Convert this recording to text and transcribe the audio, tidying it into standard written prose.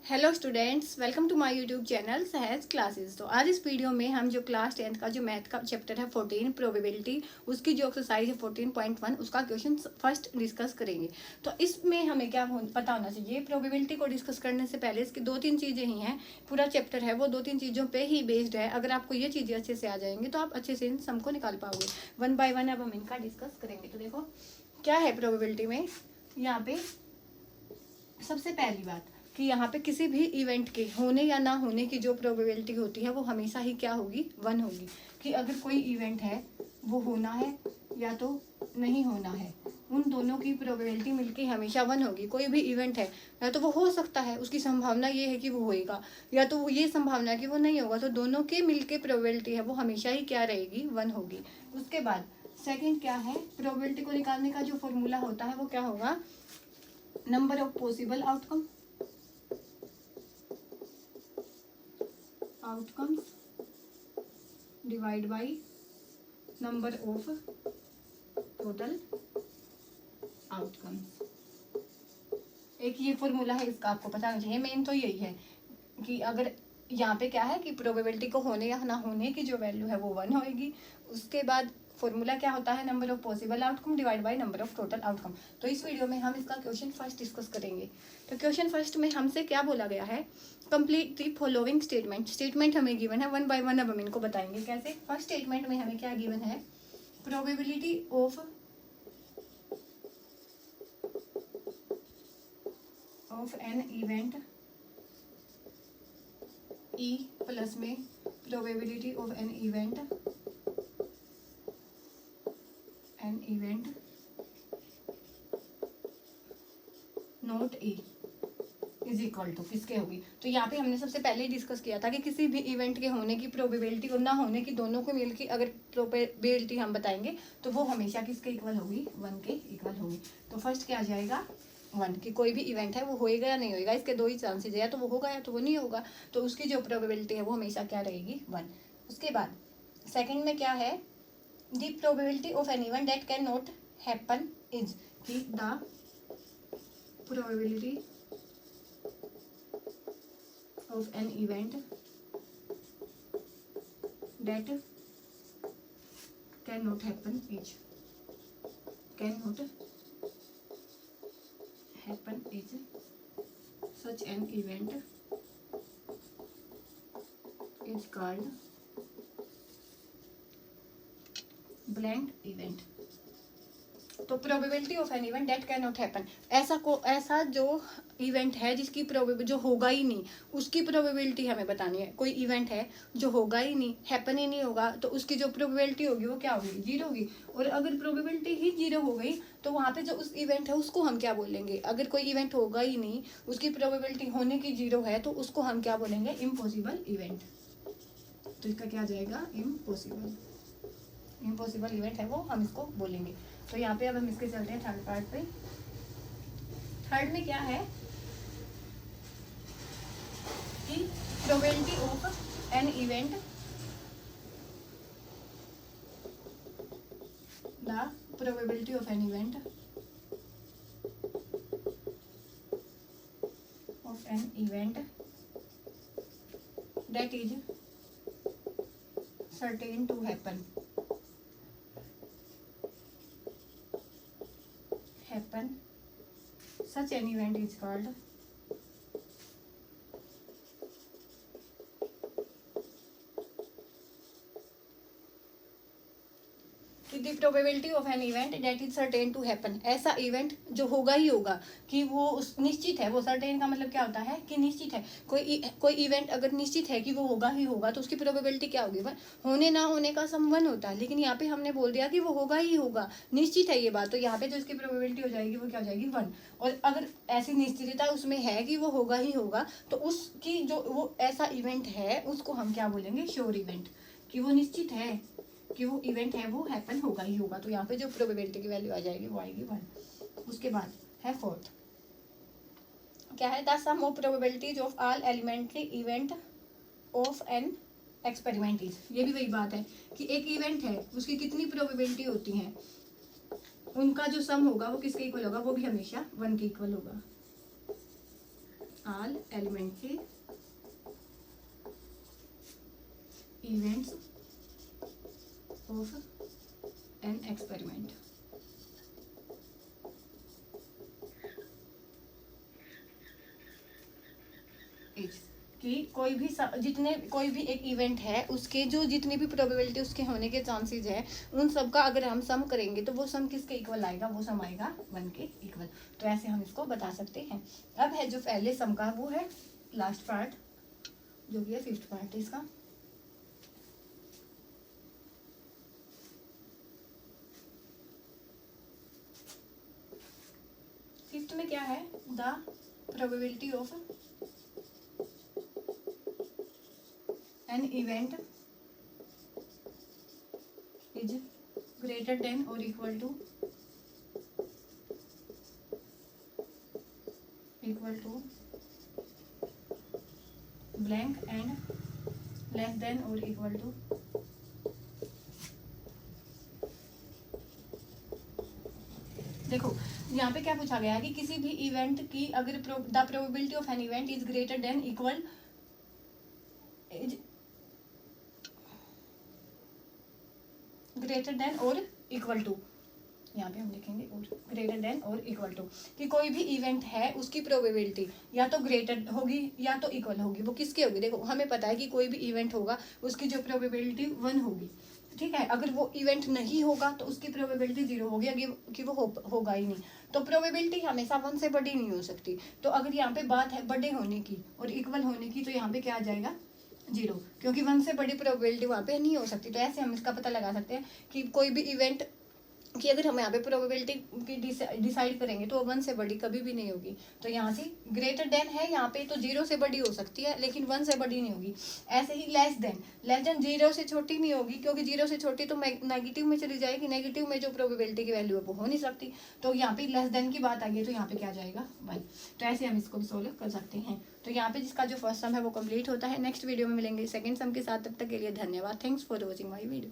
Hello students, welcome to my YouTube channel Sahaj classes. तो आज इस वीडियो में हम जो क्लास 10th का जो मैथ का चैप्टर है 14 प्रोबेबिलिटी, उसकी जो एक्सरसाइज है 14.1 उसका क्वेश्चन फर्स्ट डिस्कस करेंगे। तो इसमें हमें क्या पता होना चाहिए, प्रोबेबिलिटी को डिस्कस करने से पहले इसकी दो तीन चीज़ें ही हैं। पूरा चैप्टर है वो दो तीन चीज़ों पर ही बेस्ड है। अगर आपको ये चीज़ें अच्छे से आ जाएंगी तो आप अच्छे से इन सम को निकाल पाओगे। वन बाय वन अब हम इनका डिस्कस करेंगे। तो देखो क्या है प्रोबेबिलिटी में। यहाँ पे सबसे पहली बात कि यहाँ पे किसी भी इवेंट के होने या ना होने की जो प्रोबेबिलिटी होती है वो हमेशा ही क्या होगी, 1 होगी। कि अगर कोई इवेंट है वो होना है या तो नहीं होना है, उन दोनों की प्रोबेबिलिटी मिलके हमेशा 1 होगी। कोई भी इवेंट है या तो वो हो सकता है, उसकी संभावना ये है कि वो होएगा, या तो ये संभावना है कि वो नहीं होगा। तो दोनों के मिलके प्रोबेबिलिटी है वो हमेशा ही क्या रहेगी, 1 होगी। उसके बाद सेकेंड क्या है, प्रोबेबिलिटी को निकालने का जो फॉर्मूला होता है वो क्या होगा, number of possible outcomes divide by number of total outcomes. एक ये फॉर्मूला है, इसका आपको पता होना चाहिए। मेन तो यही है कि अगर यहाँ पे क्या है कि प्रोबेबिलिटी को होने या ना होने की जो वैल्यू है वो 1 होएगी। उसके बाद फॉर्मूला क्या होता है, number of possible outcome divide by number of total outcome. तो इस वीडियो में हम इसका क्वेश्चन फर्स्ट डिस्कस करेंगे। तो क्वेश्चन फर्स्ट में हमसे क्या बोला गया है, कंप्लीट द फॉलोइंग स्टेटमेंट हमें गिवन है। वन बाय वन अब हम इनको बताएंगे कैसे। फर्स्ट स्टेटमेंट में हमें क्या गिवन है, probability of an event E plus में probability of an event not A is equal to किसके होगी। तो यहाँ पे हमने सबसे पहले ही डिस्कस किया था कि किसी भी इवेंट के होने की प्रोबेबिलिटी और ना होने की दोनों को मिलकर अगर प्रोबेबिलिटी हम बताएंगे तो वो हमेशा किसके इक्वल होगी, 1 के इक्वल होगी। तो फर्स्ट क्या आ जाएगा, 1 कि कोई भी इवेंट है वो होएगा या नहीं होएगा, इसके दो ही चांसेस है, या तो वो होगा या तो वो नहीं होगा। तो उसकी जो प्रोबेबिलिटी है वो हमेशा क्या रहेगी, 1। उसके बाद सेकेंड में क्या है, the probability of an event that cannot happen is, कि the probability of an event that cannot happen is such an event is called blank event। तो probability of an event that cannot happen, ऐसा जो event है जिसकी probability जो होगा ही नहीं, उसकी प्रोबेबिलिटी हमें बतानी है। कोई इवेंट है जो होगा ही नहीं, हैपन ही नहीं होगा, तो उसकी जो प्रोबेबिलिटी होगी वो क्या होगी, 0 होगी। और अगर प्रोबेबिलिटी ही 0 हो गई तो वहाँ पे जो उस इवेंट है उसको हम क्या बोलेंगे। अगर कोई इवेंट होगा ही नहीं, उसकी प्रोबेबिलिटी होने की 0 है, तो उसको हम क्या बोलेंगे, इम्पॉसिबल इवेंट। तो इसका क्या आ जाएगा, इम्पॉसिबल इवेंट है वो हम इसको बोलेंगे। तो यहाँ पे अब हम इसके चलते हैं थर्ड पार्ट पे। थर्ड में क्या है कि probability of an event, the probability of an event that is certain to happen such an event is called the probability of an event that is certain to happen. ऐसा event जो होगा ही होगा, कि वो निश्चित है। वो सर्टेन का मतलब क्या होता है कि निश्चित है। कोई इवेंट अगर निश्चित है कि वो होगा ही होगा तो उसकी प्रोबेबिलिटी क्या होगी, होने ना होने का सम 1 होता है। लेकिन यहाँ पे हमने बोल दिया कि वो होगा ही होगा, निश्चित है ये बात, तो यहाँ पे जो इसकी प्रोबेबिलिटी हो जाएगी वो क्या हो जाएगी, 1। और अगर ऐसी निश्चितता उसमें है कि वो होगा ही होगा तो उसकी जो वो ऐसा इवेंट है उसको हम क्या बोलेंगे, श्योर इवेंट। कि वो निश्चित है कि वो इवेंट है वो हैपन होगा ही होगा। तो यहाँ पे जो प्रोबेबिलिटी की वैल्यू आ जाएगी वो आएगी 1। उसके बाद है फोर्थ, क्या है, the sum of probabilities of all elementary event of an experiment is. ये भी वही बात है कि एक इवेंट है उसकी कितनी प्रोबेबिलिटी होती है, उनका जो सम होगा वो किसके इक्वल होगा, वो भी हमेशा 1 के इक्वल होगा। all elementary events of an experiment. कि कोई भी एक इवेंट है उसके जो जितनी भी प्रोबेबिलिटी उसके होने के चांसेस है, उन सब का अगर हम सम करेंगे तो वो सम किसके इक्वल आएगा, वो सम आएगा 1 के इक्वल। तो ऐसे हम इसको बता सकते हैं। अब है जो पहले सम का, वो है लास्ट पार्ट जो भी है 5th पार्ट इसका। फिफ्थ में क्या है, the probability of an event is greater than or equal to blank and less than or equal to देखो यहाँ पे क्या पूछा गया है कि किसी भी इवेंट की अगर the probability of an event is greater than equal greater than और इक्वल टू, यहाँ पे हम लिखेंगे और ग्रेटर देन और इक्वल टू, कि कोई भी इवेंट है उसकी प्रोबेबिलिटी या तो ग्रेटर होगी या तो इक्वल होगी। वो किसकी होगी, देखो हमें पता है कि कोई भी इवेंट होगा उसकी जो प्रोबेबिलिटी 1 होगी, ठीक है। अगर वो इवेंट नहीं होगा तो उसकी प्रोबेबिलिटी 0 होगी, अगर कि वो होगा ही नहीं। तो प्रोबेबिलिटी हमेशा 1 से बड़ी नहीं हो सकती। तो अगर यहाँ पे बात है बड़े होने की और इक्वल होने की, तो यहाँ पे क्या आ जाएगा 0, क्योंकि 1 से बड़ी प्रोबेबिलिटी वहाँ पे नहीं हो सकती। तो ऐसे हम इसका पता लगा सकते हैं कि कोई भी इवेंट कि अगर हम यहाँ पे प्रोबेबिलिटी की डिसाइड करेंगे तो 1 से बड़ी कभी भी नहीं होगी। तो यहाँ से ग्रेटर देन है यहाँ पे तो 0 से बड़ी हो सकती है, लेकिन 1 से बड़ी नहीं होगी। ऐसे ही लेस देन 0 से छोटी नहीं होगी, क्योंकि 0 से छोटी तो नेगेटिव में चली जाएगी, नेगेटिव में जो प्रोबेबिलिटी की वैल्यू है वो हो नहीं सकती। तो यहाँ पे लेस देन की बात आई है तो यहाँ पे क्या जाएगा 1। तो ऐसे हम इसको भी सोल्व कर सकते हैं। तो यहाँ पे जिसका जो फर्स्ट सम है वो कंप्लीट होता है। नेक्स्ट वीडियो में मिलेंगे सेकंड सम के साथ, तब तक के लिए धन्यवाद। Thanks for watching my video.